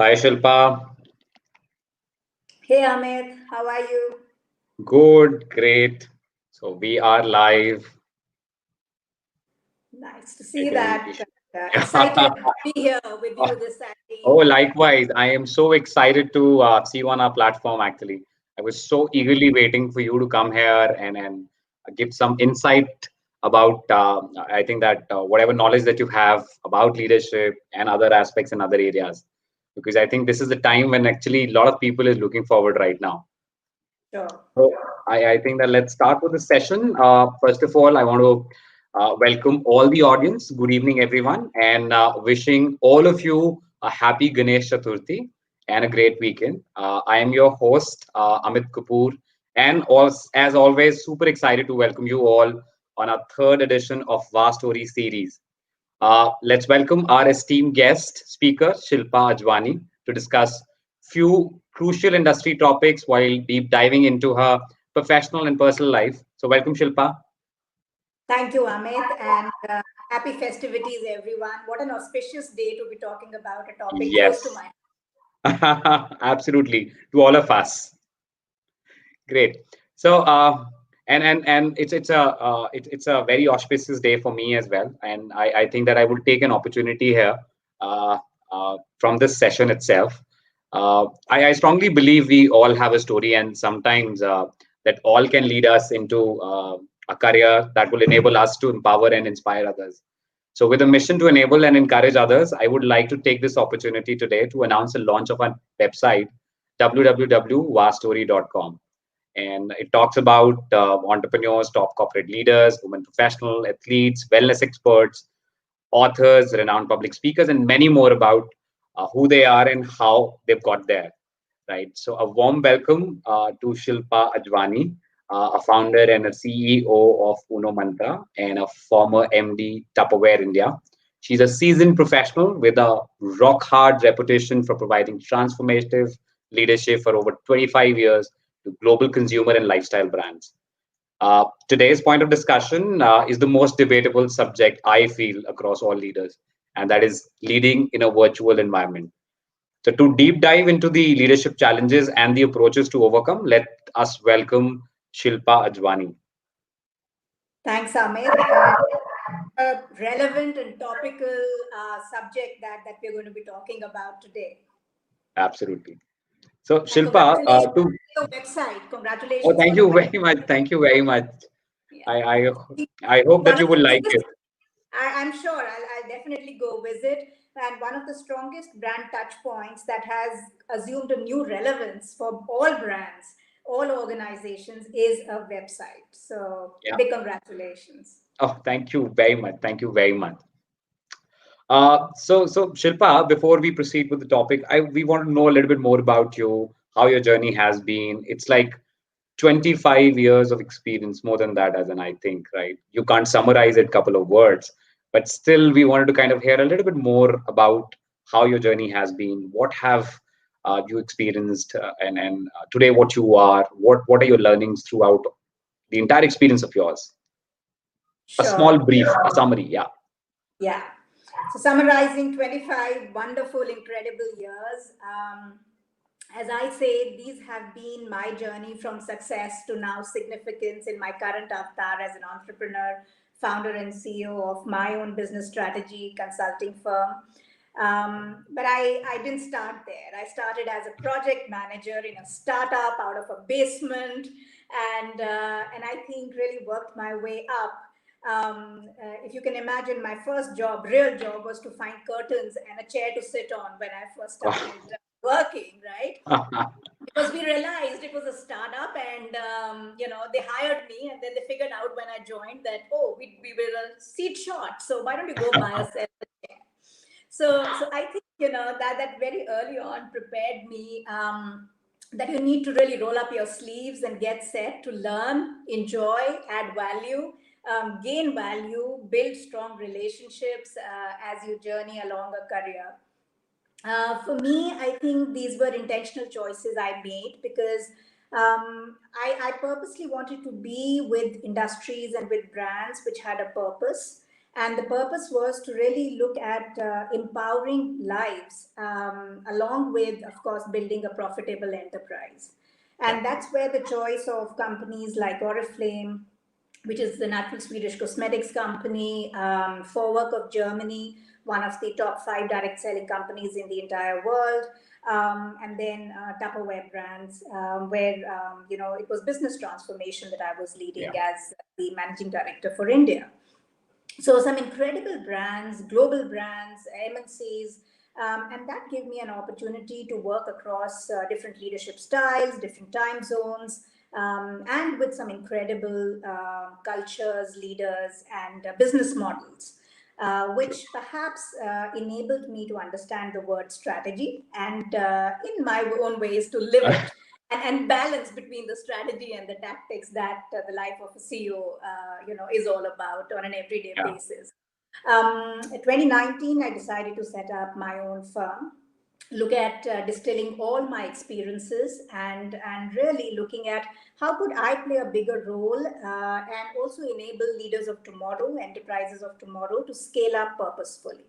Hi Shilpa, Hey Amit, how are you? good, great. So we are live. Nice to I see think we that. should. Excited to be here with you this Oh, Saturday. likewise. I am so excited to see you on our platform. Actually, I was so eagerly waiting for you to come here and give some insight about. I think that whatever knowledge that you have about leadership and other aspects in other areas, because I think this is the time when actually a lot of people is looking forward right now. Sure. So I think that let's start with the session. First of all, I want to welcome all the audience. Good evening, everyone, and wishing all of you a happy Ganesh Chaturthi and a great weekend. I am your host, Amit Kapoor, and as always, super excited to welcome you all on our third edition of WAHStory series. Let's welcome our esteemed guest speaker, Shilpa Ajwani, to discuss few crucial industry topics while deep diving into her professional and personal life. So, welcome, Shilpa. Thank you, Amit, and happy festivities, everyone. What an auspicious day to be talking about a topic close to Yes, my. absolutely. To all of us. Great. So, and it's a very auspicious day for me as well. And I think that I will take an opportunity here uh, from this session itself. I strongly believe we all have a story, and sometimes that all can lead us into a career that will enable us to empower and inspire others. So, with a mission to enable and encourage others, I would like to take this opportunity today to announce the launch of our website, www.wahstory.com, and it talks about entrepreneurs, top corporate leaders, women professional athletes, wellness experts, authors, renowned public speakers, and many more about who they are and how they've got there. Right. So a warm welcome to Shilpa Ajwani, a founder and a CEO of Unomantra and a former MD Tupperware India. She's a seasoned professional with a rock hard reputation for providing transformative leadership for over 25 years to global consumer and lifestyle brands. Today's point of discussion is the most debatable subject I feel across all leaders, and that is leading in a virtual environment. So, to deep dive into the leadership challenges and the approaches to overcome, let us welcome Shilpa Ajwani. Thanks, Amit, and a relevant and topical subject that we're going to be talking about today. Absolutely. So, And Shilpa, congratulations to for your website. oh, Congratulations for thank the you web. very much. Thank you very much. Yeah. I I, I hope that One you of will the like biggest it. I'm sure I'll definitely go visit. And one of the strongest brand touch points that has assumed a new relevance for all brands, all organizations is a website. So Yeah. big congratulations. Oh, thank you very much. Thank you very much. So Shilpa, before we proceed with the topic, we want to know a little bit more about you, how your journey has been. It's like 25 years of experience, more than that, as an I think, right? You can't summarize it couple of words, but still, we wanted to kind of hear a little bit more about how your journey has been. What have you experienced, and today what you are. What are your learnings throughout the entire experience of yours? A small Sure. brief, a summary, yeah. Yeah. So, summarizing 25 wonderful, incredible years. As I say, these have been my journey from success to now significance in my current avatar as an entrepreneur, founder, and CEO of my own business strategy consulting firm. But I didn't start there. I started as a project manager in a startup out of a basement, and I think really worked my way up. If you can imagine, my first job, real job, was to find curtains and a chair to sit on when I first started working, right? Because we realized it was a startup, and they hired me, and then they figured out when I joined that, oh, we were a seat short, so why don't you go buy us a chair? So I think that very early on prepared me, that you need to really roll up your sleeves and get set to learn, enjoy, add value, gain value, build strong relationships as you journey along a career. For me, I think these were intentional choices I made because I purposely wanted to be with industries and with brands which had a purpose. And the purpose was to really look at empowering lives, along with, of course, building a profitable enterprise. Yeah. And that's where the choice of companies like Oriflame, which is the natural Swedish cosmetics company, Vorwerk of Germany, one of the top 5 direct selling companies in the entire world, and then Tupperware brands, where it was business transformation that I was leading Yeah. as the managing director for India. So some incredible brands, global brands, MNCs, and that gave me an opportunity to work across different leadership styles, different time zones, and with some incredible cultures, leaders, and business models, True. which perhaps enabled me to understand the word strategy and, in my own ways, to live it and balance between the strategy and the tactics that the life of a CEO, is all about on an everyday Yeah. basis. 2019, I decided to set up my own firm, look at distilling all my experiences, and really looking at how could I play a bigger role, and also enable leaders of tomorrow, enterprises of tomorrow, to scale up purposefully.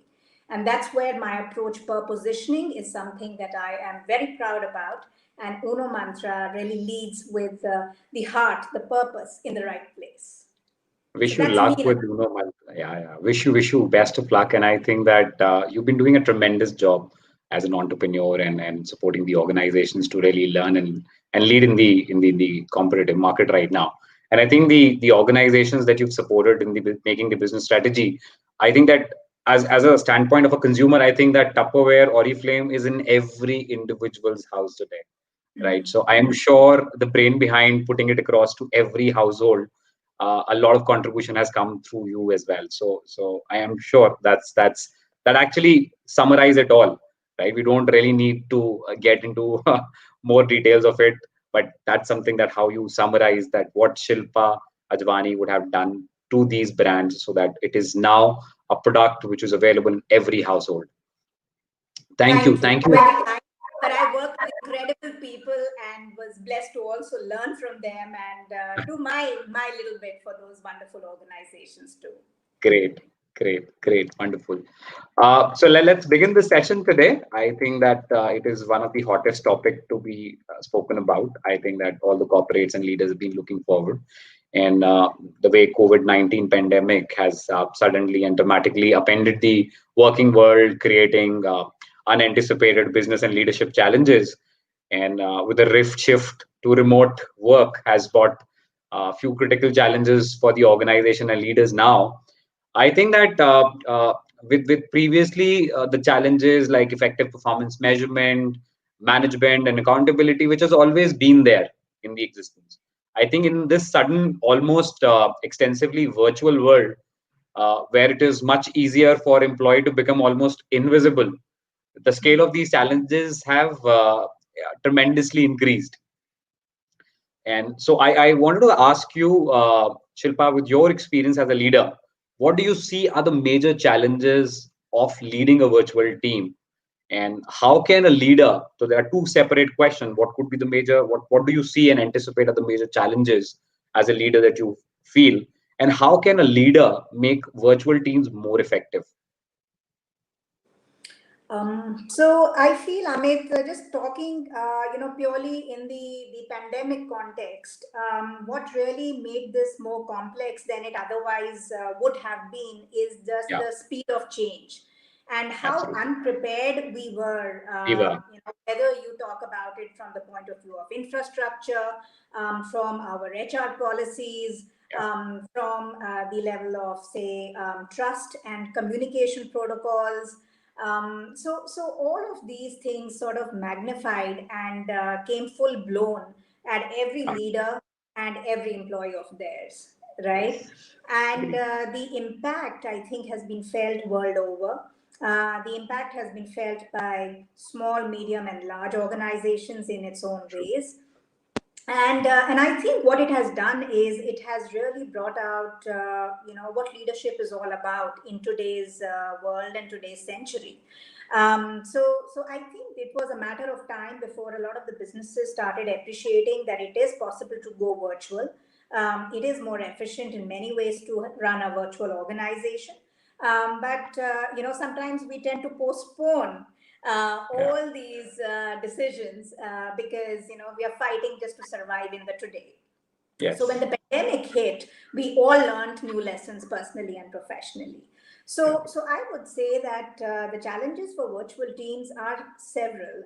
And that's where my approach per positioning is something that I am very proud about. And Unomantra really leads with the heart, the purpose in the right place. So Wish you that's me. luck with Yeah, yeah. Wish you best of luck. And I think that you've been doing a tremendous job as an entrepreneur and supporting the organizations to really learn and lead in the competitive market right now. And I think the organizations that you've supported in making the business strategy, I think that as a standpoint of a consumer, I think that Tupperware Oriflame is in every individual's house today, right? Mm. So I am sure the brain behind putting it across to every household, a lot of contribution has come through you as well. So I am sure that actually summarize it all, right? We don't really need to get into more details of it, but that's something that how you summarize that what Shilpa Ajwani would have done to these brands so that it is now a product which is available in every household. Thank you, Thank you. thank you. Very kind. But I worked with incredible people and was blessed to also learn from them and do my little bit for those wonderful organizations too. Great, great, wonderful. So let's begin the session today. I think that it is one of the hottest topic to be spoken about. I think that all the corporates and leaders have been looking forward, and the way COVID-19 pandemic has suddenly and dramatically upended the working world, creating unanticipated business and leadership challenges, and with the rift shift to remote work has brought a few critical challenges for the organization and leaders now. I think that with previously the challenges like effective performance measurement, management, and accountability, which has always been there in the existence. I think in this sudden, almost extensively virtual world, where it is much easier for employee to become almost invisible, the scale of these challenges have tremendously increased. And so I wanted to ask you, Shilpa, with your experience as a leader, what do you see are the major challenges of leading a virtual team? And how can a leader, so there are two separate questions, what could be the major, what do you see and anticipate are the major challenges as a leader that you feel? And how can a leader make virtual teams more effective? So I feel, Amit, just talking, purely in the pandemic context, what really made this more complex than it otherwise would have been is just Yeah, the speed of change and how absolutely. unprepared we were. We were. Whether you talk about it from the point of view of infrastructure, from our HR policies, Yeah, from the level of, say, trust and communication protocols. So all of these things sort of magnified and came full blown at every leader and every employee of theirs, right? yes, And agree. the impact, I think, has been felt world over. The impact has been felt by small, medium, and large organizations in its own True. ways. And I think what it has done is it has really brought out what leadership is all about in today's world and today's century. So I think it was a matter of time before a lot of the businesses started appreciating that it is possible to go virtual. It is more efficient in many ways to run a virtual organization. But sometimes we tend to postpone Yeah. all these decisions because we are fighting just to survive in the today. So when Yes. the pandemic hit, we all learned new lessons personally and professionally. Yeah. So I would say that the challenges for virtual teams are several,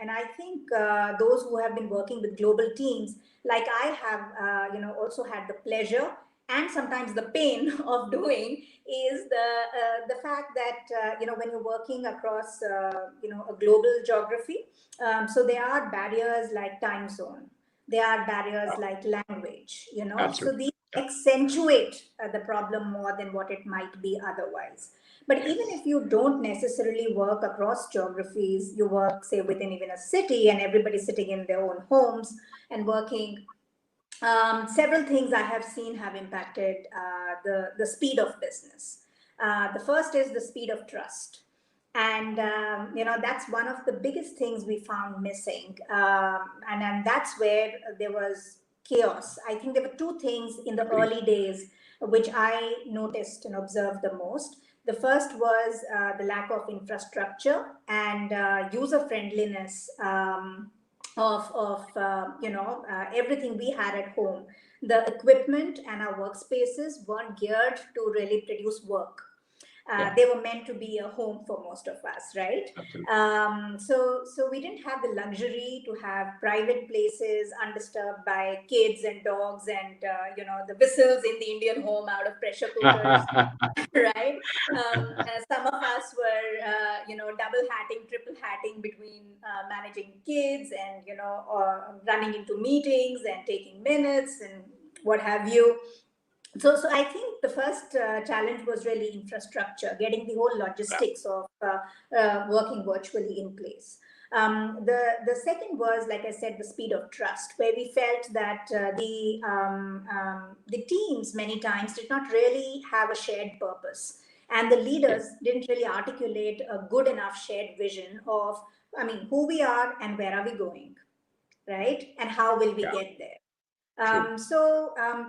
and I think those who have been working with global teams, like I have, also had the pleasure and sometimes the pain of doing, is the fact that when you're working across a global geography, so there are barriers like time zone, there are barriers Yeah. like language, so Absolutely. these Yeah. accentuate the problem more than what it might be otherwise. But even Yes. if you don't necessarily work across geographies, you work, say, within even a city and everybody's sitting in their own homes and working, several things I have seen have impacted the speed of business. The first is the speed of trust. And that's one of the biggest things we found missing, and that's where there was chaos. I think there were two things in the Agree. early days which I noticed and observed the most. The first was the lack of infrastructure and user friendliness, of everything we had at home. The equipment and our workspaces weren't geared to really produce work. Yeah. They were meant to be a home for most of us, right? Absolutely. So we didn't have the luxury to have private places undisturbed by kids and dogs and the whistles in the Indian home out of pressure cookers, right? Some of us were, double hatting, triple hatting between managing kids and, running into meetings and taking minutes and what have you. So I think the first challenge was really infrastructure, getting the whole Yeah. logistics of working virtually in place. The second was, like I said, the speed of trust, where we felt that the teams many times did not really have a shared purpose, and the Yeah. leaders didn't really articulate a good enough shared vision of, I mean, who we are and where are we going, right? And how will we Yeah. get there? True.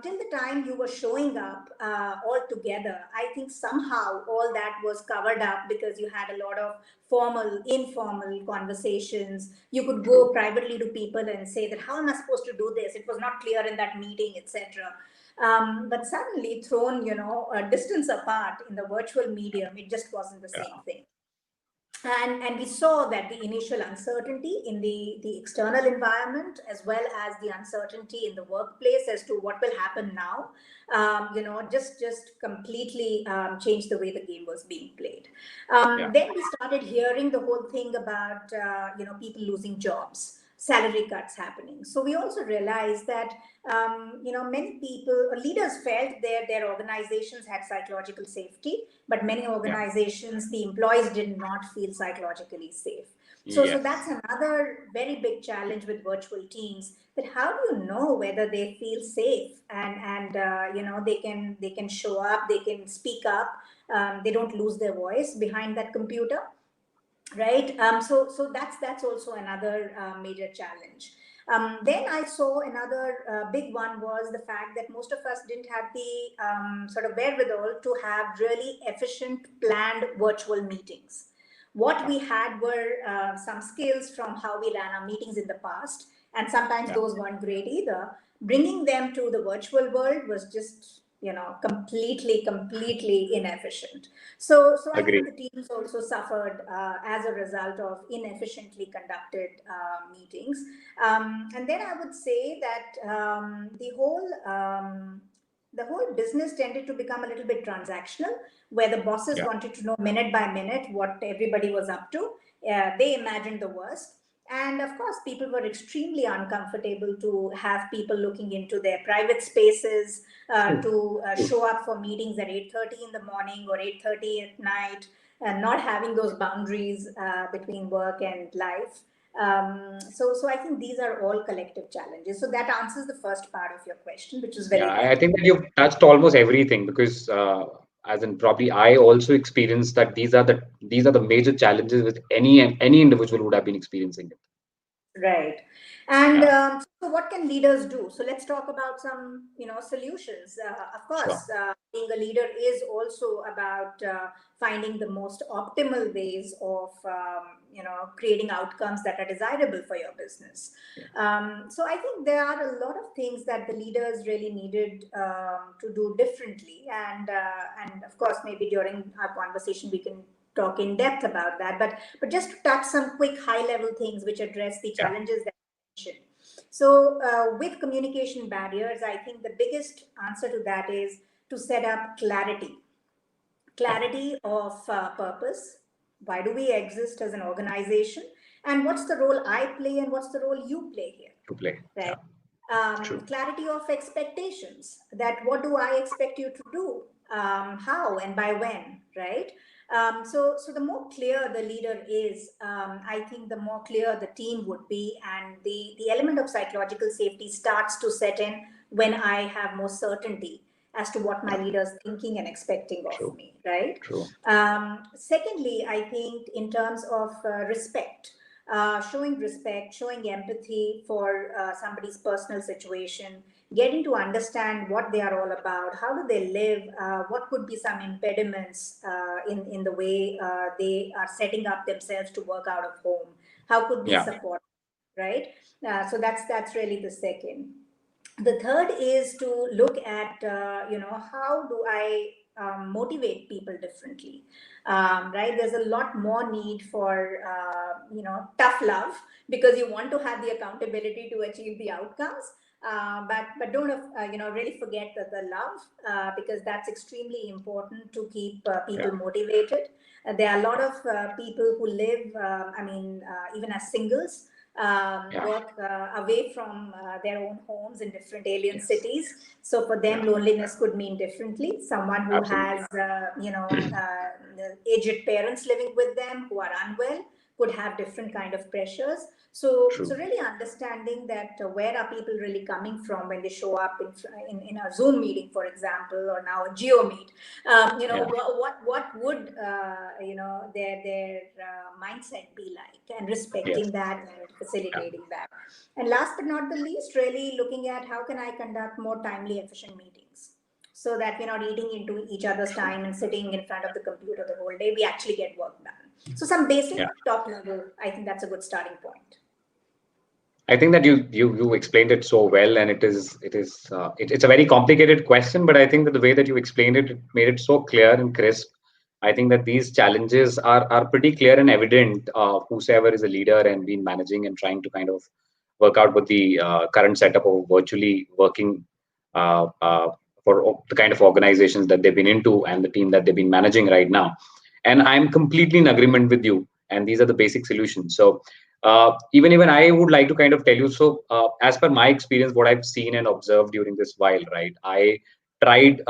Till the time you were showing up all together, I think somehow all that was covered up because you had a lot of formal, informal conversations. You could True. go privately to people and say that, how am I supposed to do this? It was not clear in that meeting, etc. But suddenly, thrown, a distance apart in the virtual medium, it just wasn't the same Yeah. thing. And we saw that the initial uncertainty in the external environment, as well as the uncertainty in the workplace as to what will happen now, just completely changed the way the game was being played. Yeah. Then we started hearing the whole thing about people losing jobs, salary cuts happening. So we also realized that many people, leaders felt their organizations had psychological safety, but many Yeah. organizations, the employees did not feel psychologically safe. So that's Yes. another very big challenge with virtual teams. That how do you know whether they feel safe and they can show up, they can speak up, they don't lose their voice behind that computer, right? So that's also another major challenge. Then I saw another big one was the fact that most of us didn't have the sort of wherewithal to have really efficient planned virtual meetings. What Yeah. we had were some skills from how we ran our meetings in the past, and sometimes Yeah. those weren't great either. Bringing them to the virtual world was just completely inefficient. So I think Agree. the teams also suffered as a result of inefficiently conducted meetings. And then I would say that the whole business tended to become a little bit transactional, where the bosses Yeah. wanted to know minute by minute what everybody was up to. They imagined the worst. And of course, people were extremely uncomfortable to have people looking into their private spaces, True. to True. show up for meetings at 8:30 in the morning or 8:30 at night, and not having those boundaries between work and life. So I think these are all collective challenges. So that answers the first part of your question, which is Yeah, very I valid. think that you've touched almost everything because, as in probably I also experienced that these are the major challenges with any individual would have been experiencing it. Right. And Yeah, so what can leaders do? So let's talk about some, solutions. Of sure, course, being a leader is also about finding the most optimal ways of, creating outcomes that are desirable for your business. yeah, So I think there are a lot of things that the leaders really needed to do differently. And of course, maybe during our conversation, we can talk in depth about that. But just to touch some quick high level things which address the yeah, challenges that you mentioned. So, with communication barriers, I think the biggest answer to that is to set up yeah, clarity of purpose. Why do we exist as an organization? And what's the role I play and what's the role you play here? to play. Right. Yeah, true. Clarity of expectations, that what do I expect you to do, how and by when, right? So the more clear the leader is, I think the more clear the team would be, and the element of psychological safety starts to set in when I have more certainty as to what my Yeah, leader is thinking and expecting of true, me, right? true. Secondly, I think in terms of respect, showing respect, showing empathy for somebody's personal situation, getting to understand what they are all about, how do they live, what could be some impediments in the way they are setting up themselves to work out of home, how could we Yeah, support, right? So that's really the second. The third is to look at how do I motivate people differently, right? There's a lot more need for tough love, because you want to have the accountability to achieve the outcomes, but don't really forget the love, because that's extremely important to keep yeah, people motivated. There are a lot of people who live, even as singles, yeah, work away from their own homes in different alien yes, cities. So for them, yeah, loneliness could mean differently. Someone who absolutely. has, aged parents living with them who are unwell could have different kind of pressures. So True. really understanding that where are people really coming from when they show up in a Zoom meeting, for example, or now a Geo Meet. Yeah, What would their mindset be like, and yes, respecting that and yeah, facilitating that. And last but not the least, really looking at how can I conduct more timely, efficient meetings, so that we're not eating into each other's true. time and sitting in front of the computer the whole day. We actually get work done. So some Yeah. basic top level, I think that's a good starting point. I think that you explained it so well, and it's a very complicated question, but I think that the way that you explained it, it made it so clear and crisp. I think that these challenges are pretty clear and evident. Whosoever is a leader and been managing and trying to kind of work out with the current setup of virtually working uh, uh, for the kind of organizations that they've been into and the team that they've been managing right now. And I'm completely in agreement with you. And these are the basic solutions. So even I would like to kind of tell you. So as per my experience, what I've seen and observed during this while, right? I tried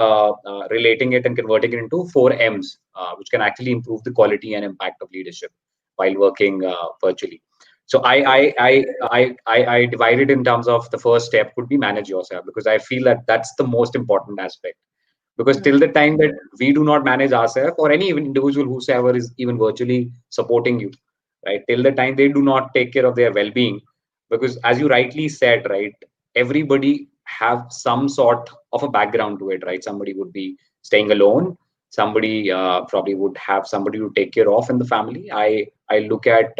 relating it and converting it into 4 M's, which can actually improve the quality and impact of leadership while working virtually. So I divide it in terms of the first step could be manage yourself, because I feel that that's the most important aspect. Because till Mm. the time that we do not manage ourselves, or any individual whosoever is even virtually supporting you, right, till the time they do not take care of their well-being, because as you rightly said, right, everybody have some sort of a background to it, right? Somebody would be staying alone, somebody probably would have somebody to take care of in the family. I look at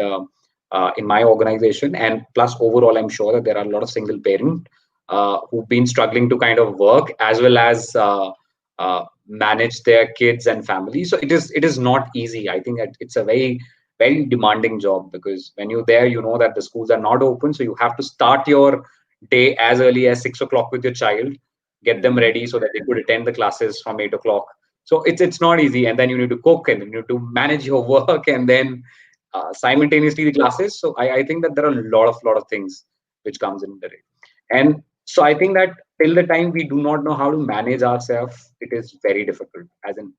in my organization, and plus overall I'm sure that there are a lot of single parent who've been struggling to kind of work as well as manage their kids and family. So it is not easy. I think that it's a very demanding job, because when you're there, you know that the schools are not open, so you have to start your day as early as 6 o'clock with your child, get them Mm-hmm. ready so that they could attend the classes from 8 o'clock. So it's not easy, and then you need to cook and then you need to manage your work, and then simultaneously the classes. So I think that there are a lot of things which comes into it. And so I think that till the time we do not know how to manage ourselves, it is very difficult. As in,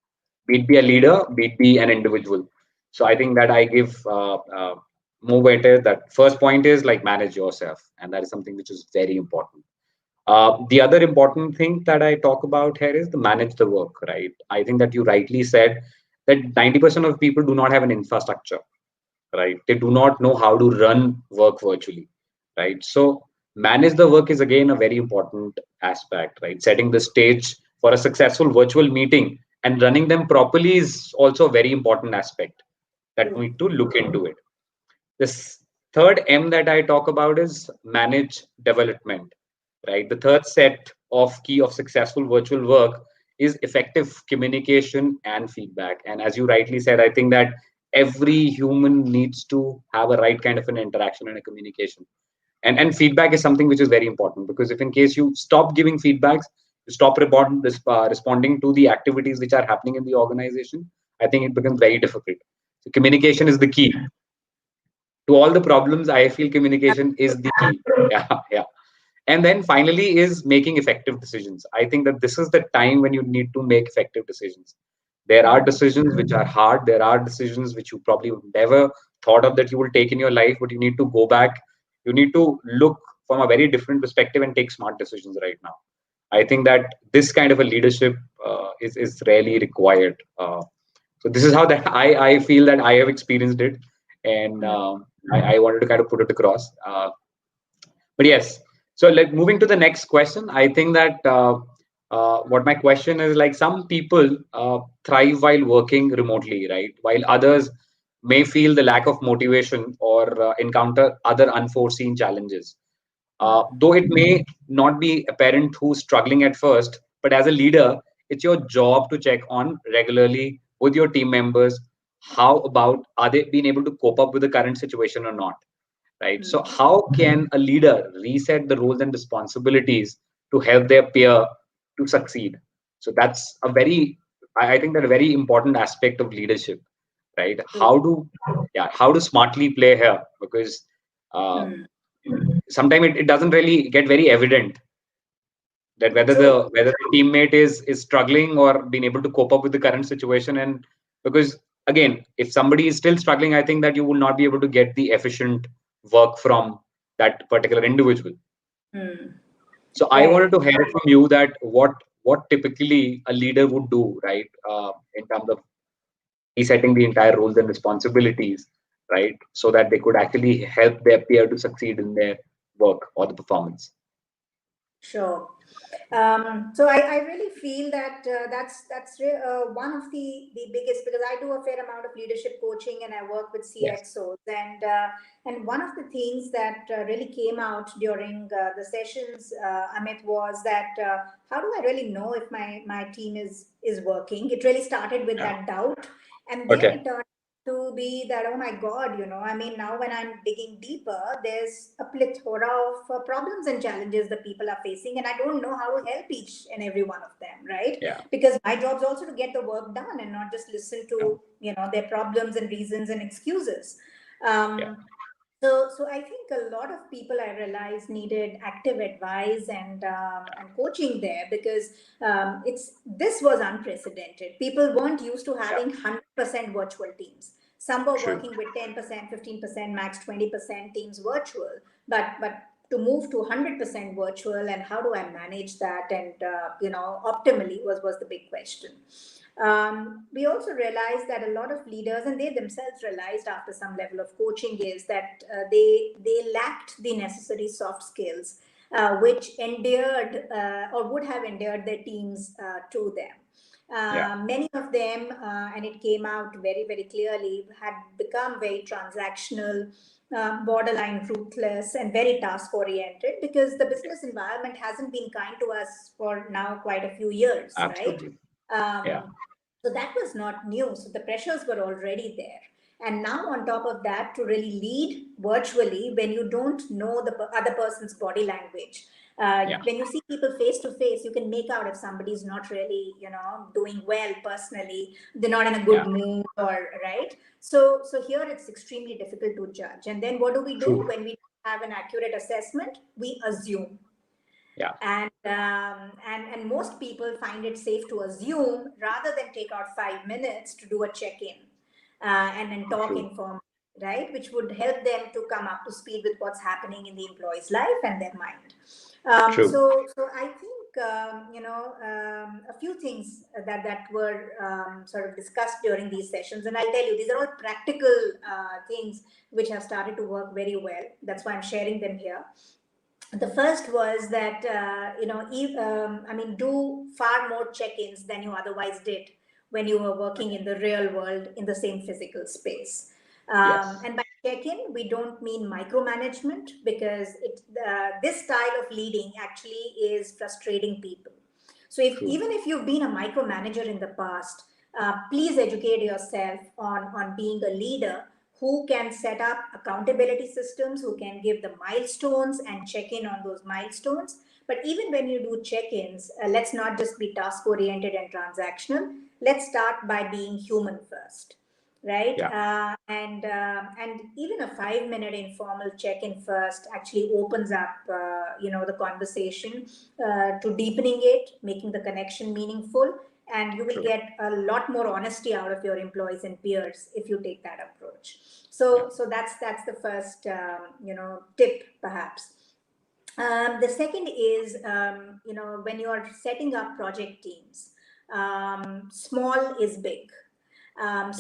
be it be a leader, be it be an individual. So I think that I give more weightage. That first point is like manage yourself, and that is something which is very important. The other important thing that I talk about here is the manage the work, right? I think that you rightly said that 90% of people do not have an infrastructure, right? They do not know how to run work virtually. right? So manage the work is again a very important aspect, right? Setting the stage for a successful virtual meeting and running them properly is also a very important aspect that we True. need to look into it. This third M that I talk about is manage development, right? The third set of key of successful virtual work is effective communication and feedback. And as you rightly said, I think that every human needs to have a right kind of an interaction and a communication. And feedback is something which is very important, because if in case you stop giving feedbacks, you stop responding to the activities which are happening in the organization, I think it becomes very difficult. So communication is the key to all the problems. I feel communication is the key. Yeah, yeah. And then finally is making effective decisions. I think that this is the time when you need to make effective decisions. There are Mm. decisions which are hard, there are decisions which you probably would never thought of that you will take in your life, but you need to go back, you need to look from a very different perspective and take smart decisions right now. I think that this kind of a leadership is really required. So this is how that I feel that I have experienced it, and Mm. I wanted to kind of put it across. But yes, so like moving to the next question, I think that what my question is, like, some people thrive while working remotely, right? While others may feel the lack of motivation or encounter other unforeseen challenges. Though it may not be apparent who's struggling at first, but as a leader, it's your job to check on regularly with your team members. How about, are they being able to cope up with the current situation or not? Right. So, Mm. how can a leader reset the roles and responsibilities to help their peer to succeed? So that's a very, I think that a very important aspect of leadership, right? True. How to smartly play here, because um, Mm. sometimes it doesn't really get very evident that True. whether the teammate is struggling or being able to cope up with the current situation. And because again, if somebody is still struggling, I think that you will not be able to get the efficient work from that particular individual. Mm. So I wanted Right. to hear from you that what typically a leader would do, right, in terms of resetting the entire roles and responsibilities, right, so that they could actually help their peer to succeed in their work or the performance. Sure. So I really feel that one of the biggest, because I do a fair amount of leadership coaching and I work with Yes. CXOs, and one of the things that really came out during the sessions, Amit, was that how do I really know if my team is working? It really started with Yeah. that doubt, and then Okay. it turned to be that, oh my god, I mean, now when I'm digging deeper, there's a plethora of problems and challenges that people are facing, and I don't know how to help each and every one of them, right? Yeah. Because my job's also to get the work done and not just listen Yeah. to their problems and reasons and excuses. Yeah. So I think a lot of people, I realized, needed active advice and coaching there, because it's this was unprecedented. People weren't used to Yeah. having 100% virtual teams. Some were True. working with 10%, 15%, max 20% teams virtual, but to move to 100% virtual, and how do I manage that, and optimally, was the big question. We also realized that a lot of leaders, and they themselves realized after some level of coaching, is that they lacked the necessary soft skills, which endeared or would have endeared their teams to them. Yeah. Many of them, and it came out very, very clearly, had become very transactional, borderline ruthless, and very task oriented, because the business environment hasn't been kind to us for now quite a few years, right? Absolutely. Yeah. So that was not new. So the pressures were already there. And now, on top of that, to really lead virtually when you don't know the other person's body language, Yeah. when you see people face to face, you can make out if somebody's not really, doing well personally. They're not in a Yeah. good mood, or right. So here it's extremely difficult to judge. And then what do we do True. when we have an accurate assessment? We assume, Yeah. and most people find it safe to assume rather than take out 5 minutes to do a check-in, and then talk True. informally, right, which would help them to come up to speed with what's happening in the employee's life and their mind. True. So I think a few things that were sort of discussed during these sessions, and I'll tell you, these are all practical things which have started to work very well. That's why I'm sharing them here. The first was that do far more check-ins than you otherwise did when you were working in the real world in the same physical space. Yes. And by check-in, we don't mean micromanagement, because this style of leading actually is frustrating people. So True. even if you've been a micromanager in the past, please educate yourself on being a leader who can set up accountability systems, who can give the milestones and check in on those milestones. But even when you do check ins, let's not just be task oriented and transactional. Let's start by being human first, right? Yeah. And even a 5 minute informal check in first actually opens up, the conversation to deepening it, making the connection meaningful, and you will True. get a lot more honesty out of your employees and peers if you take that approach. Yeah. So that's the first tip perhaps. The second is, when you're setting up project teams, small is big. Yeah.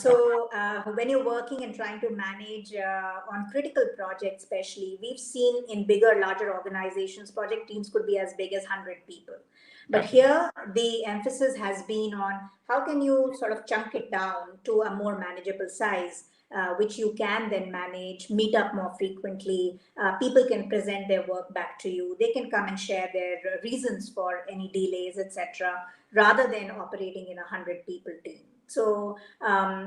When you're working and trying to manage on critical projects, especially, we've seen in bigger, larger organizations, project teams could be as big as 100 people. But Absolutely. here, the emphasis has been on how can you sort of chunk it down to a more manageable size, which you can then manage, meet up more frequently. People can present their work back to you. They can come and share their reasons for any delays, etc., rather than operating in a 100 people team. So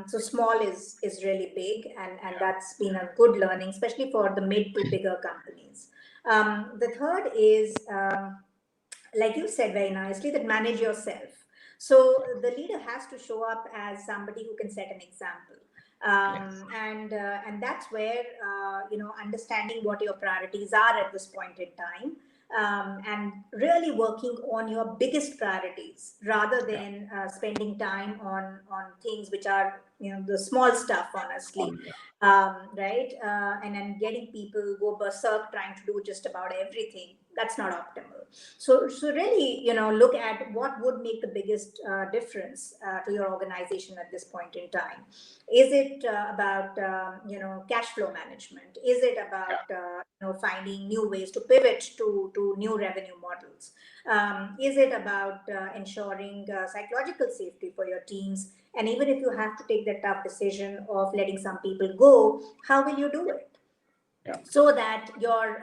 small is really big, and that's been a good learning, especially for the mid to bigger companies. The third is, like you said very nicely, that manage yourself. So the leader has to show up as somebody who can set an example. Yes. And that's where understanding what your priorities are at this point in time, and really working on your biggest priorities rather Yeah. than spending time on things which are the small stuff, honestly. Yeah. Right, and then getting people go berserk trying to do just about everything, that's not optimal. So really, look at what would make the biggest difference to your organization at this point in time. Is it about cash flow management? Is it Yeah. about finding new ways to pivot to new revenue models? Is it about ensuring psychological safety for your teams? And even if you have to take the tough decision of letting some people go, how will you do it Yeah. so that your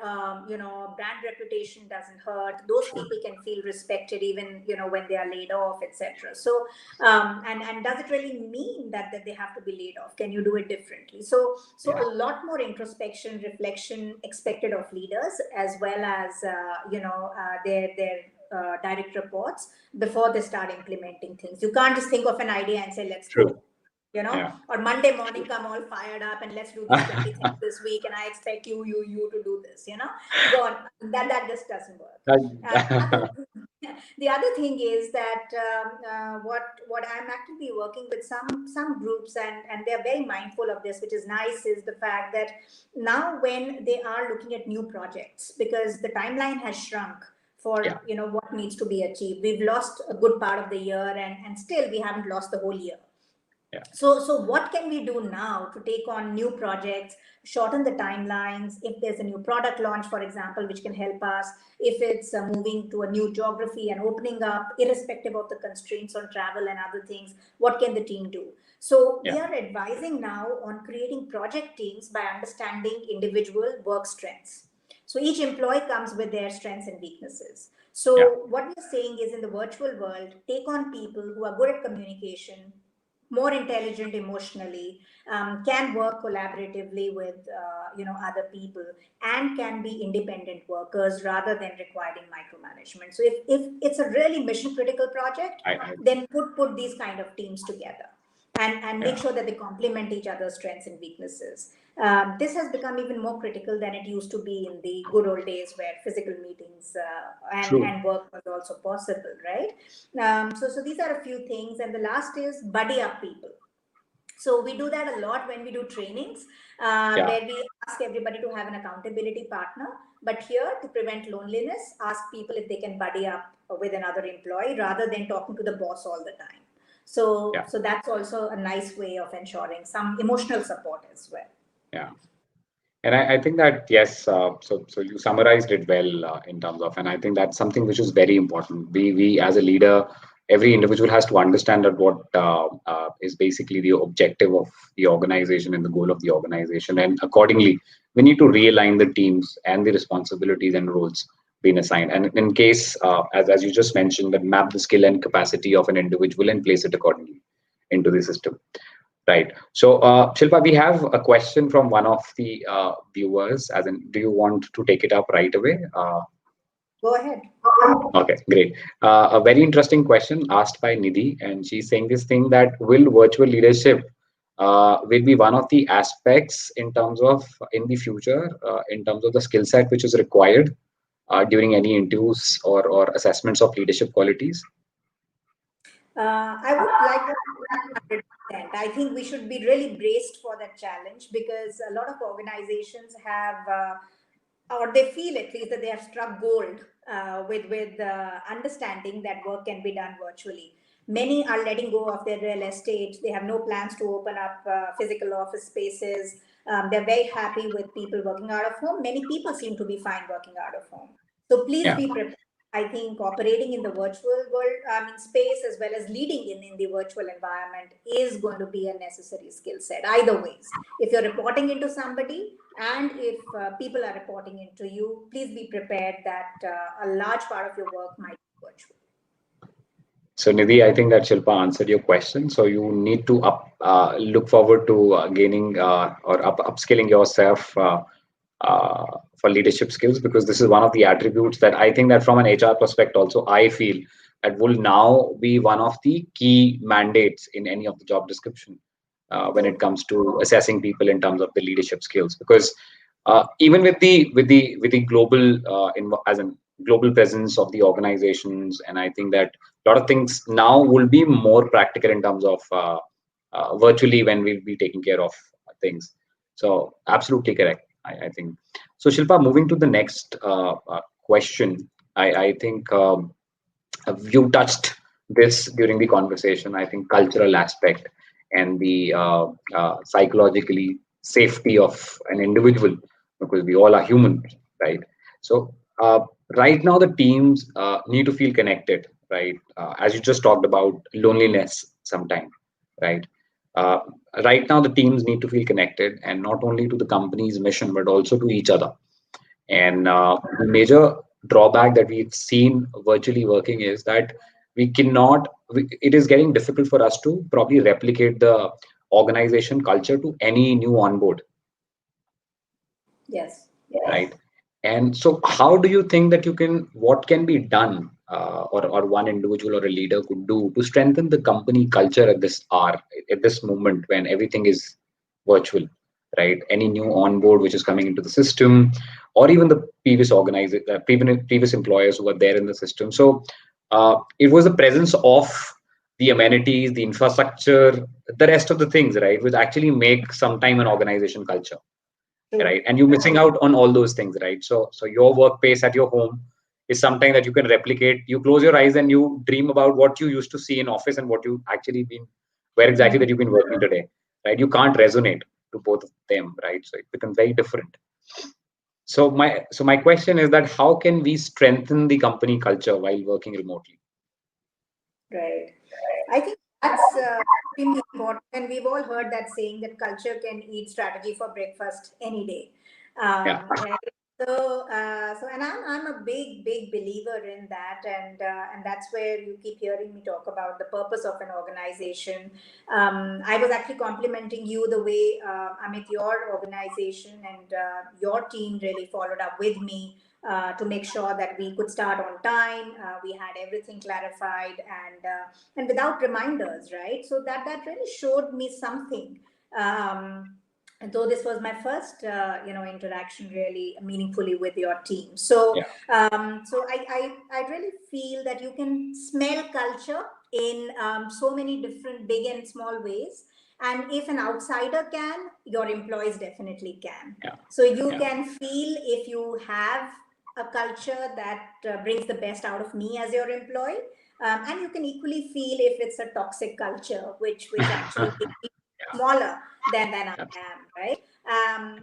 brand reputation doesn't hurt? Those people can feel respected even when they are laid off, etc. So and does it really mean that they have to be laid off? Can you do it differently? So Yeah. a lot more introspection, reflection expected of leaders, as well as their direct reports, before they start implementing things. You can't just think of an idea and say let's True. go, Yeah. or Monday morning come all fired up and let's do these 20 things this week, and I expect you to do this, go on. That just doesn't work. Uh, The other thing is that what I'm actively working with some groups, and they're very mindful of this, which is nice, is the fact that now when they are looking at new projects, because the timeline has shrunk yeah. for what needs to be achieved. We've lost a good part of the year, and still we haven't lost the whole year. Yeah. So what can we do now to take on new projects, shorten the timelines? If there's a new product launch, for example, which can help us, if it's moving to a new geography and opening up, irrespective of the constraints on travel and other things, what can the team do? So Yeah. we are advising now on creating project teams by understanding individual work strengths. So each employee comes with their strengths and weaknesses. Yeah. So what we're saying is, in the virtual world, take on people who are good at communication, more intelligent emotionally, can work collaboratively with other people, and can be independent workers rather than requiring micromanagement. So if it's a really mission critical project, I then put these kind of teams together, and make yeah. sure that they complement each other's strengths and weaknesses. This has become even more critical than it used to be in the good old days, where physical meetings True. and work was also possible, right? So these are a few things. And the last is buddy up people. So we do that a lot when we do trainings, Yeah. where we ask everybody to have an accountability partner. But here, to prevent loneliness, ask people if they can buddy up with another employee rather than talking to the boss all the time. So, Yeah. so that's also a nice way of ensuring some emotional support as well. Yeah. And I think that yes, so you summarized it well in terms of, and I think that's something which is very important. We as a leader, every individual has to understand that what is basically the objective of the organization and the goal of the organization, and accordingly, we need to realign the teams and the responsibilities and roles being assigned. And in case, as you just mentioned, that map the skill and capacity of an individual and place it accordingly into the system. Right. So, Shilpa, we have a question from one of the viewers. As in, do you want to take it up right away? Go ahead. Okay, great. A very interesting question asked by Nidhi, and she's saying this thing that will virtual leadership will be one of the aspects in terms of in the future, in terms of the skill set which is required during any interviews or assessments of leadership qualities. I would like to 100%. I think we should be really braced for that challenge because a lot of organizations have, or they feel at least that they have struck gold with understanding that work can be done virtually. Many are letting go of their real estate. They have no plans to open up physical office spaces. They're very happy with people working out of home. Many people seem to be fine working out of home. So please Yeah. be prepared. I think operating in the virtual world, I mean, space as well as leading in the virtual environment is going to be a necessary skill set. Either ways, if you're reporting into somebody and if people are reporting into you, please be prepared that a large part of your work might be virtual. So Nidhi, I think that Shilpa answered your question. So you need to look forward to gaining or upskilling yourself for leadership skills, because this is one of the attributes that I think that from an HR perspective also I feel that will now be one of the key mandates in any of the job description when it comes to assessing people in terms of the leadership skills. Because even with the global as in global presence of the organizations, and I think that a lot of things now will be more practical in terms of virtually when we'll be taking care of things. So absolutely correct, I think. So Shilpa, moving to the next question, I think you touched this during the conversation. I think cultural aspect and the psychologically safety of an individual, because we all are human, right? So right now the teams need to feel connected, right? As you just talked about loneliness sometime, right? uh, right now the teams need to feel connected, and not only to the company's mission but also to each other. And the major drawback that we've seen virtually working is that it is getting difficult for us to probably replicate the organization culture to any new onboard, Yes. right? And so, how do you think that what can be done, or one individual or a leader could do to strengthen the company culture at this hour, at this moment when everything is virtual, right? Any new onboard which is coming into the system, or even the previous employers who were there in the system. So, it was the presence of the amenities, the infrastructure, the rest of the things, right, which actually make sometime an organization culture, True. right? And you're missing out on all those things, right? So your workplace at your home is something that you can replicate. You close your eyes and you dream about what you used to see in office and what you actually been, where exactly that you've been working today, right? You can't resonate to both of them, right? So it becomes very different. So my question is that how can we strengthen the company culture while working remotely? Right. I think that's extremely important. And we've all heard that saying that culture can eat strategy for breakfast any day. Yeah. Right. And I'm a big believer in that, and that's where you keep hearing me talk about the purpose of an organization. I was actually complimenting you the way Amit, your organization and your team really followed up with me to make sure that we could start on time. We had everything clarified and without reminders, right? So that really showed me something. And though this was my first, interaction really meaningfully with your team. So, Yeah. I really feel that you can smell culture in so many different big and small ways. And if an outsider can, your employees definitely can. Yeah. So you Yeah. can feel if you have a culture that brings the best out of me as your employee. And you can equally feel if it's a toxic culture, which actually makes me Yeah. smaller than I Absolutely. am, right?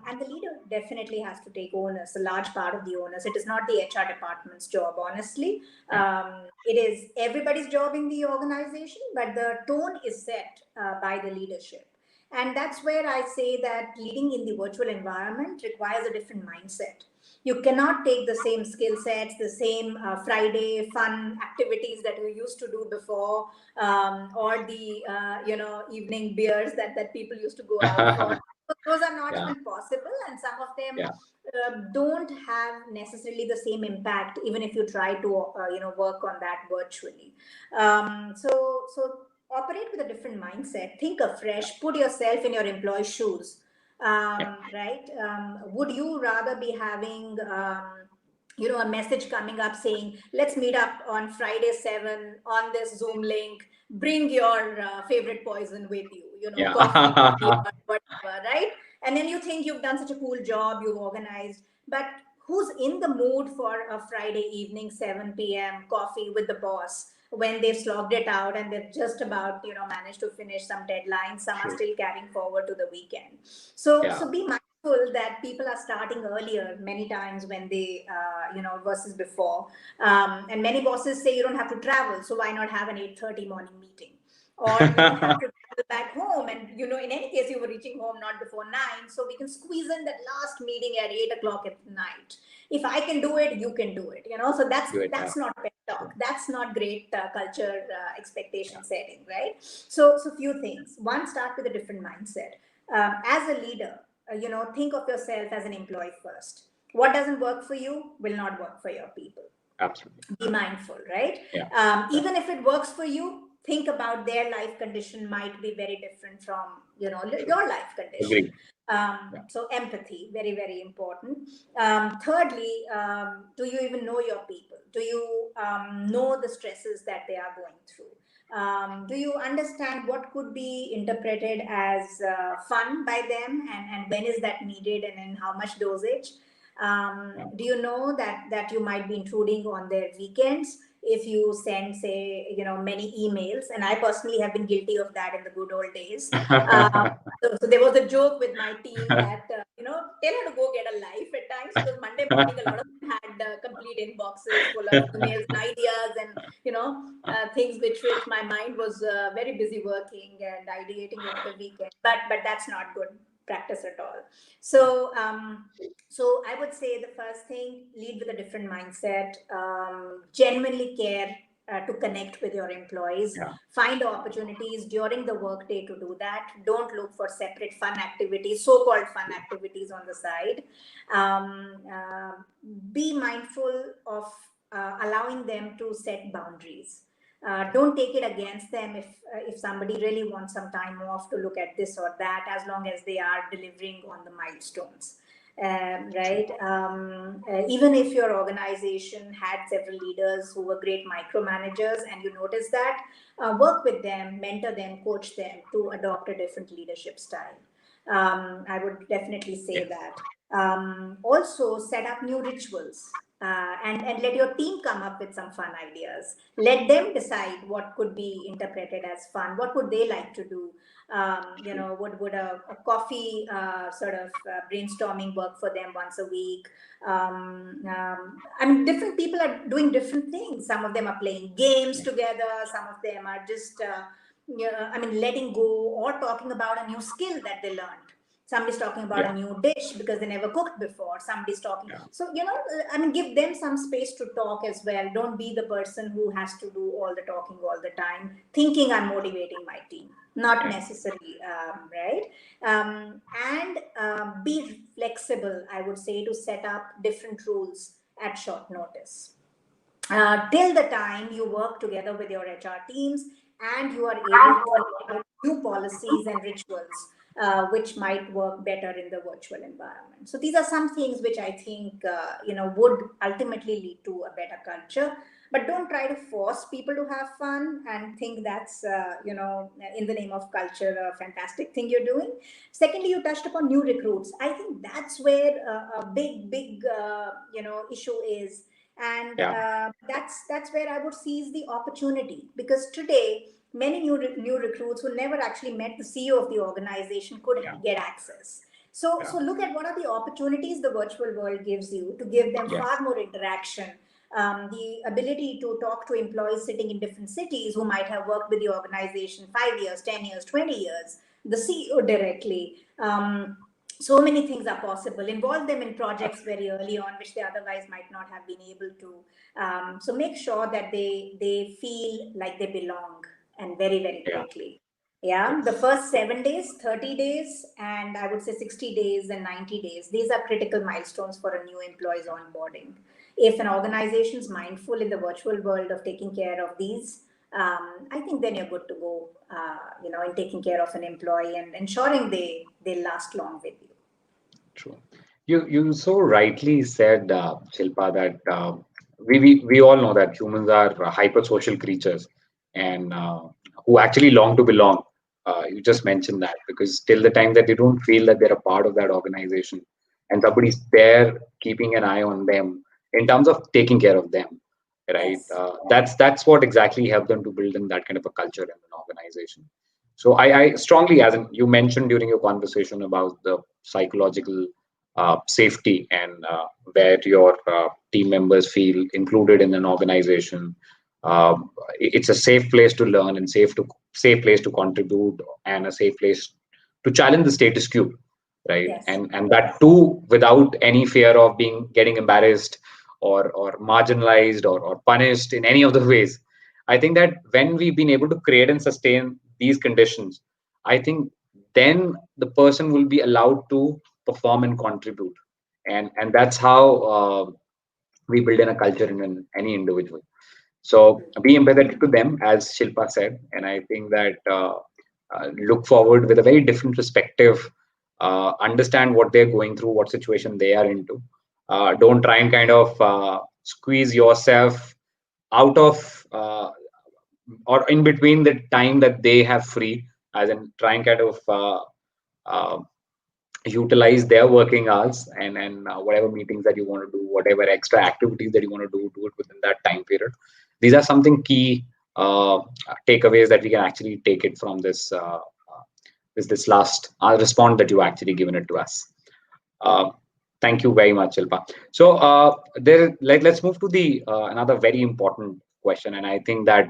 And the leader definitely has to take onus, a large part of the onus. It is not the HR department's job, honestly. Yeah. It is everybody's job in the organization, but the tone is set by the leadership. And that's where I say that leading in the virtual environment requires a different mindset. You cannot take the same skill sets, the same Friday fun activities that you used to do before, or the evening beers that people used to go out for. Those are not Yeah. even possible, and some of them Yeah. don't have necessarily the same impact, even if you try to work on that virtually. So operate with a different mindset. Think afresh. Put yourself in your employee's shoes. Yeah. Right? Would you rather be having a message coming up saying, let's meet up on Friday 7 on this Zoom link, bring your favorite poison with you, Yeah. coffee, tea, or whatever, right? And then you think you've done such a cool job, you've organized, but who's in the mood for a Friday evening 7 p.m. coffee with the boss when they've slogged it out and they've just about managed to finish some deadlines? Some are True. still carrying forward to the weekend. So Yeah. be mindful that people are starting earlier many times when they versus before. And many bosses say you don't have to travel, so why not have an 8:30 morning meeting? Or you don't have to travel back home, and in any case you were reaching home not before 9, so we can squeeze in that last meeting at 8 o'clock at night. If I can do it, you can do it. So that's Do it. Yeah. that's not pet talk. True. That's not great culture Yeah. expectation setting, right? So few things. One, start with a different mindset. As a leader, think of yourself as an employee first. What doesn't work for you will not work for your people. Absolutely. Be mindful, right? Yeah. Yeah. Even if it works for you, think about their life condition might be very different from True. your life condition. Agree. Yeah. So empathy, very, very important. Thirdly, do you even know your people? Do you know the stresses that they are going through? Do you understand what could be interpreted as fun by them, and when is that needed, and in how much dosage? Yeah. Do you know that you might be intruding on their weekends if you send, say, many emails? And I personally have been guilty of that in the good old days. So there was a joke with my team that tell her to go get a life at times, because Monday morning a lot of them had complete inboxes full of emails and ideas, and things which my mind was very busy working and ideating over the weekend. But that's not good practice at all. So I would say the first thing, lead with a different mindset. Genuinely care to connect with your employees. Yeah. Find opportunities during the workday to do that. Don't look for separate fun activities, so-called fun activities on the side. Um, uh, be mindful of allowing them to set boundaries. Don't take it against them if somebody really wants some time off to look at this or that, as long as they are delivering on the milestones. Right? Even if your organization had several leaders who were great micromanagers and you notice that, work with them, mentor them, coach them to adopt a different leadership style. I would definitely say Yes. that. Also, set up new rituals. And let your team come up with some fun ideas. Let them decide what could be interpreted as fun. What would they like to do? Would a coffee sort of brainstorming work for them once a week? I mean, different people are doing different things. Some of them are playing games together. Some of them are just, letting go or talking about a new skill that they learned. Somebody's talking about Yeah. a new dish because they never cooked before. Somebody's talking. Yeah. So, give them some space to talk as well. Don't be the person who has to do all the talking all the time, thinking I'm motivating my team. Not Yeah. necessary, right? And be flexible, I would say, to set up different rules at short notice. Till the time you work together with your HR teams and you are able to lay out new policies and rituals which might work better in the virtual environment. So these are some things which I think would ultimately lead to a better culture. but don't try to force people to have fun and think that's in the name of culture a fantastic thing you're doing. Secondly, you touched upon new recruits. I think that's where a big issue is. And Yeah, that's where I would seize the opportunity, because today many new recruits who never actually met the CEO of the organization could yeah, get access. So, yeah, so look at what are the opportunities the virtual world gives you to give them yes, far more interaction, the ability to talk to employees sitting in different cities who might have worked with the organization 5 years, 10 years, 20 years, the CEO directly. So many things are possible. Involve them in projects very early on, which they otherwise might not have been able to. So make sure that they feel like they belong, and very yeah, quickly. Yeah, the yes, first 7 days, 30 days, and I would say 60 days and 90 days. These are critical milestones for a new employee's onboarding. If an organization is mindful in the virtual world of taking care of these, I think then you're good to go, in taking care of an employee and ensuring they last long with you. true. You so rightly said, Shilpa, that we all know that humans are hyper social creatures, and who actually long to belong. You just mentioned that, because till the time that they don't feel that they're a part of that organization, and somebody's there keeping an eye on them in terms of taking care of them, right? Yes. That's what exactly helped them to build in that kind of a culture in an organization. So I strongly, as in you mentioned during your conversation about the psychological safety, and where your team members feel included in an organization. It's a safe place to learn, and safe place to contribute, and a safe place to challenge the status quo, right? Yes. And that too without any fear of being getting embarrassed, or marginalized, or punished in any of the ways. I think that when we've been able to create and sustain these conditions, I think then the person will be allowed to perform and contribute, and that's how we build in a culture in any individual. So be empathetic to them, as Shilpa said, and I think that look forward with a very different perspective. Understand what they're going through, what situation they are into. Don't try and kind of squeeze yourself out of or in between the time that they have free, as in try and kind of uh, utilize their working hours, and whatever meetings that you want to do, whatever extra activities that you want to do it within that time period. These are something key takeaways that we can actually take it from this last response that you actually given it to us. uh, Thank you very much, Shilpa. So let's move to the another very important question, and I think that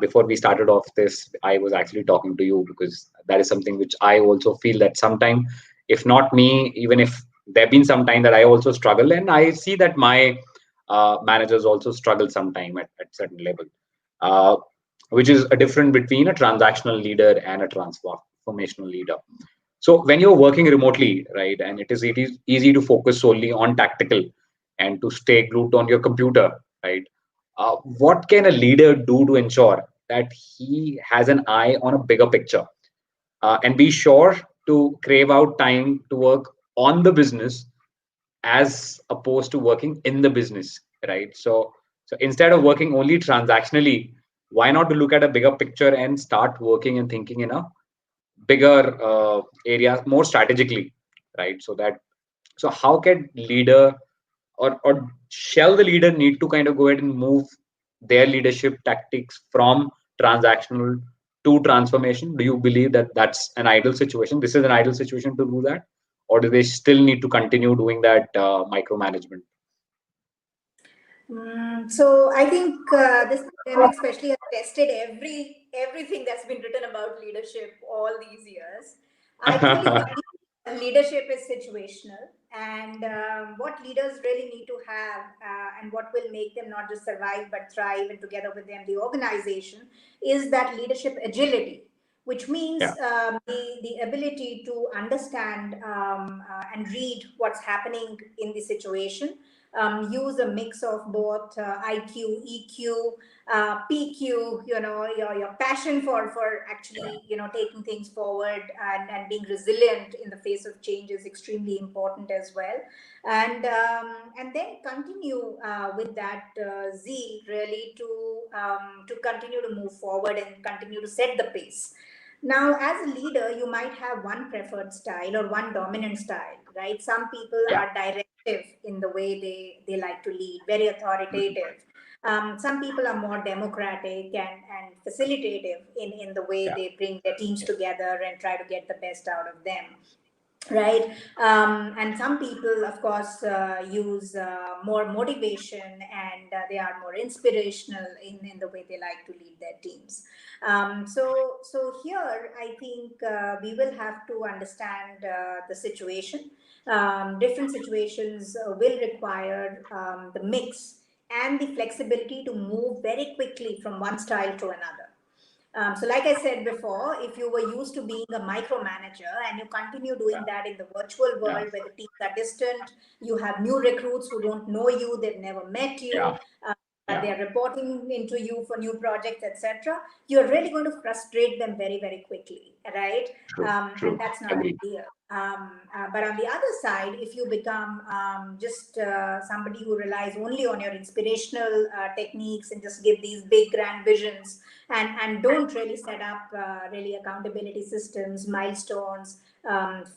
before we started off this, I was actually talking to you because that is something which I also feel that sometime, if not me, even if there have been some time that I also struggle, and I see that my managers also struggle sometime at certain level, uh, which is a difference between a transactional leader and a transformational leader. So when you're working remotely, right, and it is easy to focus solely on tactical and to stay glued on your computer, right? What can a leader do to ensure that he has an eye on a bigger picture, and be sure to crave out time to work on the business as opposed to working in the business, right? So instead of working only transactionally, why not to look at a bigger picture and start working and thinking in a bigger area more strategically, right? So how can leader, or shall the leader need to kind of go ahead and move their leadership tactics from transactional to transformation? Do you believe that that's an ideal situation, this is an ideal situation to do that, or do they still need to continue doing that micromanagement? So I think this pandemic especially has tested everything that's been written about leadership all these years. I truly believe leadership is situational, and what leaders really need to have, and what will make them not just survive but thrive, and together with them the organization, is that leadership agility, which Yeah, means the ability to understand and read what's happening in the situation, use a mix of both IQ, EQ, PQ, your passion for actually, taking things forward and being resilient in the face of change is extremely important as well. And then continue with that zeal really to continue to move forward and continue to set the pace. Now, as a leader, you might have one preferred style or one dominant style, right? Some people Yeah. are directive in the way they like to lead, very Mhm. authoritative. Some people are more democratic and facilitative in the way Yeah. they bring their teams Yeah. together and try to get the best out of them, right? And some people of course use more motivation, and they are more inspirational in the way they like to lead their teams. So here I think we will have to understand the situation. Different situations will require the mix and the flexibility to move very quickly from one style to another. So, like I said before, if you were used to being a micromanager and you continue doing Yeah. that in the virtual Yeah. world where the teams are distant, you have new recruits who don't know you, they've never met you, Yeah. uh, Yeah. they're reporting into you for new projects, etc. You're really going to frustrate them very, very quickly, right? True. And True. that's not Agree. ideal. But on the other side, if you become just somebody who relies only on your inspirational techniques and just give these big grand visions and don't really set up really accountability systems, milestones,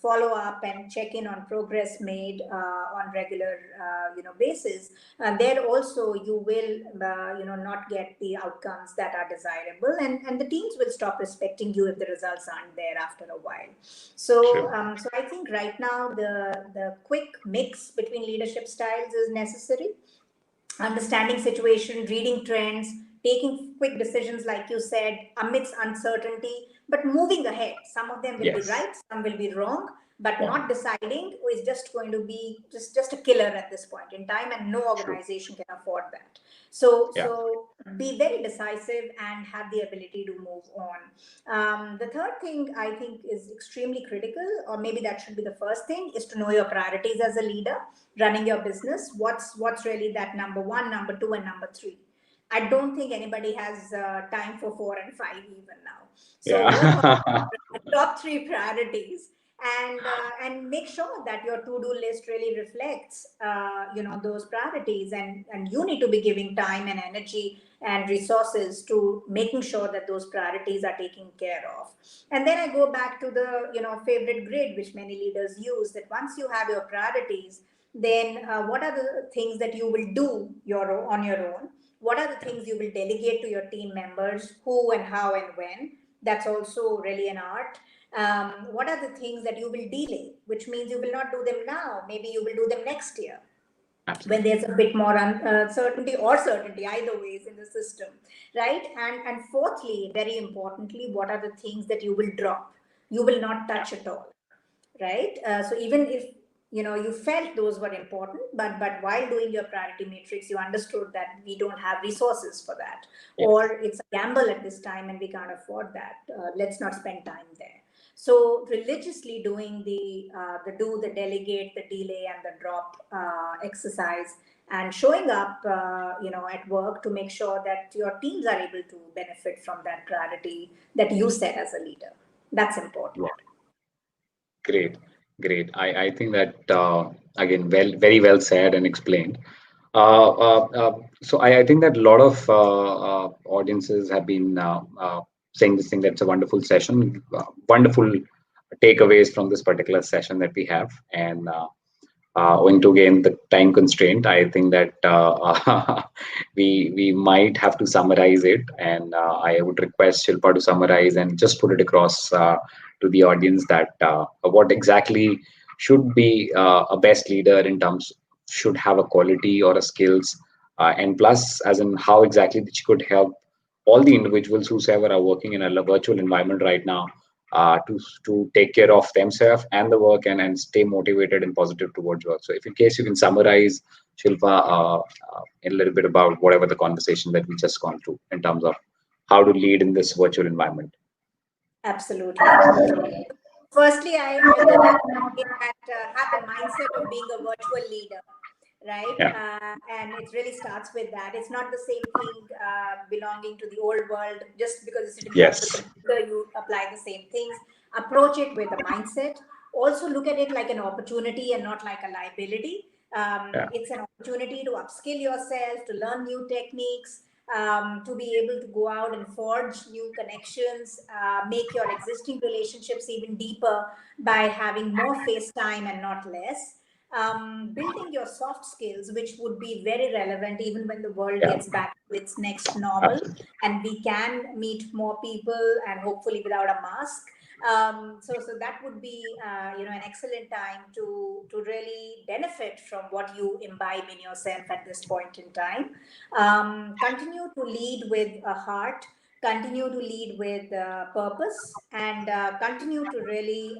follow up and check in on progress made on regular basis, there also you will not get the outcomes that are desirable, and the teams will stop respecting you if the results aren't there after a while. So True. so I think right now the quick mix between leadership styles is necessary. Understanding situation, reading trends, taking quick decisions, like you said, amidst uncertainty, but moving ahead. Some of them will be Yes. right, some will be wrong, but Yeah. not deciding is just going to be just a killer at this point in time, and no True. organization can afford that. So Yeah. be very decisive and have the ability to move on. The third thing I think is extremely critical, or maybe that should be the first thing, is to know your priorities as a leader running your business. What's really that number one, number two, and number three. I don't think anybody has time for four and five even now. So work on Yeah. the top three priorities, and make sure that your to-do list really reflects those priorities, and you need to be giving time and energy and resources to making sure that those priorities are taken care of. And then I go back to the favorite grid which many leaders use, that once you have your priorities, then what are the things that you will do on your own? What are the things you will delegate to your team members? Who and how and when? That's also really an art. What are the things that you will delay, which means you will not do them now? Maybe you will do them next year when Absolutely. there's a bit more uncertainty or certainty, either ways in the system, right? And fourthly, very importantly, what are the things that you will drop? You will not Yeah. touch at all, right? So even if you felt those were important, but while doing your priority matrix, you understood that we don't have resources for that, Yes. or it's a gamble at this time and we can't afford that. Let's not spend time there. So religiously doing the do, the delegate, the delay, and the drop exercise, and showing up at work to make sure that your teams are able to benefit from that priority that you set as a leader. That's important. Yeah. Great. Great. I think that again, very well said and explained. So I think that a lot of audiences have been saying this thing. That's a wonderful session, wonderful takeaways from this particular session that we have. And owing to again the time constraint, I think that we might have to summarize it. And I would request Shilpa to summarize and just put it across to the audience that what exactly should be a best leader in terms should have a quality or a skills, and plus as in how exactly she could help all the individuals whosoever are working in a virtual environment right now to take care of themselves and the work, and stay motivated and positive towards work. So if in case you can summarize, Shilpa, a little bit about whatever the conversation that we just gone through in terms of how to lead in this virtual environment. Absolutely. Firstly, I go back to that have the mindset of being a virtual leader, right? Yeah. And it really starts with that. It's not the same thing belonging to the old world. Just because you sit in front of the Yes. computer, you apply the same things. Approach it with a mindset. Also, look at it like an opportunity and not like a liability. Yeah. It's an opportunity to upskill yourself, to learn new techniques, to be able to go out and forge new connections, make your existing relationships even deeper by having more face time and not less. Building your soft skills, which would be very relevant even when the world Yeah. gets back to its next normal Absolutely. and we can meet more people and hopefully without a mask. So that would be an excellent time to really benefit from what you imbibe in yourself at this point in time. Continue to lead with a heart, continue to lead with purpose, and continue to really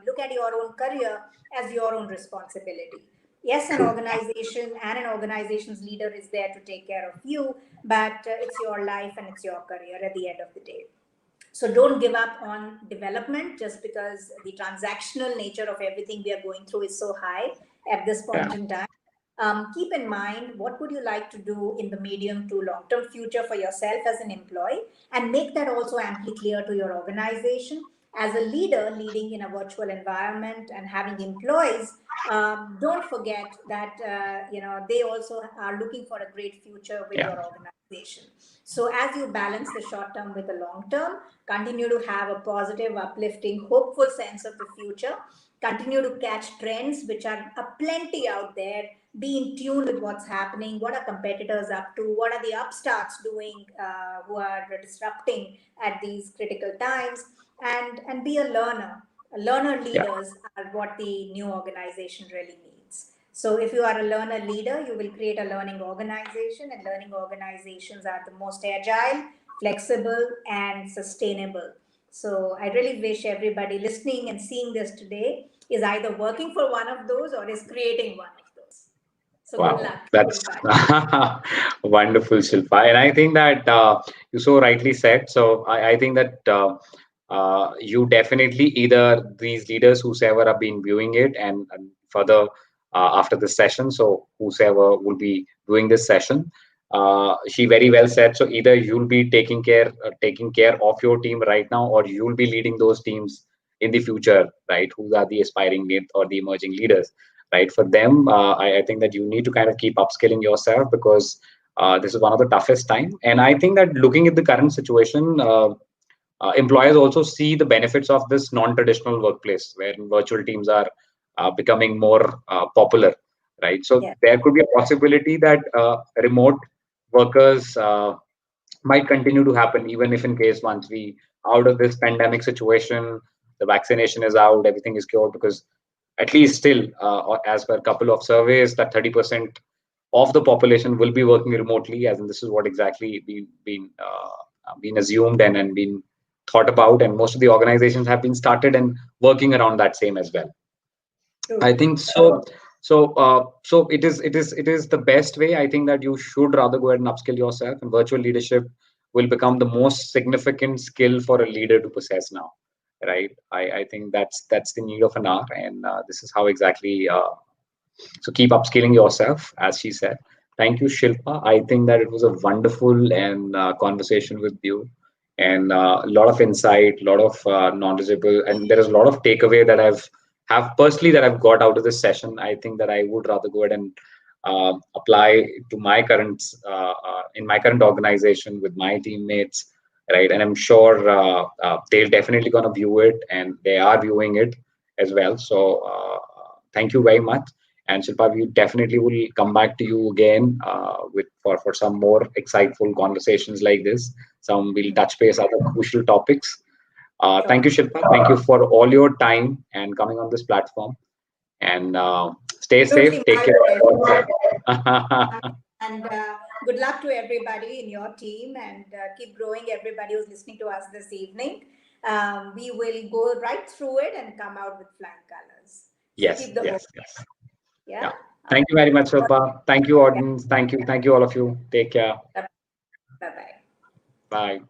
look at your own career as your own responsibility. Yes, an True. organization and an organization's leader is there to take care of you, but it's your life and it's your career at the end of the day. So don't give up on development just because the transactional nature of everything we are going through is so high at this Yeah. point in time. Keep in mind what would you like to do in the medium to long term future for yourself as an employee, and make that also amply clear to your organization. As a leader leading in a virtual environment and having employees, don't forget that they also are looking for a great future with Yeah. your organization. So as you balance the short term with the long term, continue to have a positive, uplifting, hopeful sense of the future. Continue to catch trends which are plenty out there. Be in tune with what's happening, what are competitors up to, what are the upstarts doing who are disrupting at these critical times, and be a learner. Learner Yeah. leaders are what the new organization really needs. So if you are a learner leader, you will create a learning organization, and learning organizations are the most agile, flexible, and sustainable. So I really wish everybody listening and seeing this today is either working for one of those or is creating one of those. So good Wow, luck, that's everybody. wonderful, Shilpa. And I think that you so rightly said. So I think that you definitely, either these leaders whosoever have been viewing it, and further after this session, so whosoever will be doing this session, she very well said. So either you'll be taking care of your team right now, or you'll be leading those teams in the future, right? Who are the aspiring or the emerging leaders, right? For them, I think that you need to kind of keep upskilling yourself, because this is one of the toughest time. And I think that looking at the current situation, employers also see the benefits of this non-traditional workplace where virtual teams are becoming more popular, right? So Yeah. there could be a possibility that remote workers might continue to happen, even if in case once we out of this pandemic situation, the vaccination is out, everything is cured, because at least still, as per a couple of surveys, that 30% of the population will be working remotely, as in this is what exactly been assumed and been thought about, and most of the organizations have been started and working around that same as well. I True. think so. So it is the best way. I think that you should rather go ahead and upskill yourself, and virtual leadership will become the most significant skill for a leader to possess now, right? I think that's the need of an hour, and this is how exactly. So keep upskilling yourself, as she said. Thank you, Shilpa. I think that it was a wonderful and conversation with you, and a lot of insight, a lot of knowledgeable, and there is a lot of takeaway that have personally that I've got out of this session. I think that I would rather go ahead and apply to my current in my current organization with my teammates, right? And I'm sure they're definitely going to view it, and they are viewing it as well. So thank you very much. And Shilpa, we definitely will come back to you again with for some more exciting conversations like this. Some will touch base other crucial topics. Thank Sure. you, Shilpa. Thank you for all your time and coming on this platform. And stay safe. Absolutely Take my pleasure. care. And good luck to everybody in your team, and keep growing, everybody who's listening to us this evening. We will go right through it and come out with flying colors. So Yes, keep the hope. yes, yes. Yeah. Yeah. Thank you very much, Shilpa. Thank you, Yeah. audience. Thank you, all of you. Take care. Bye bye. Bye.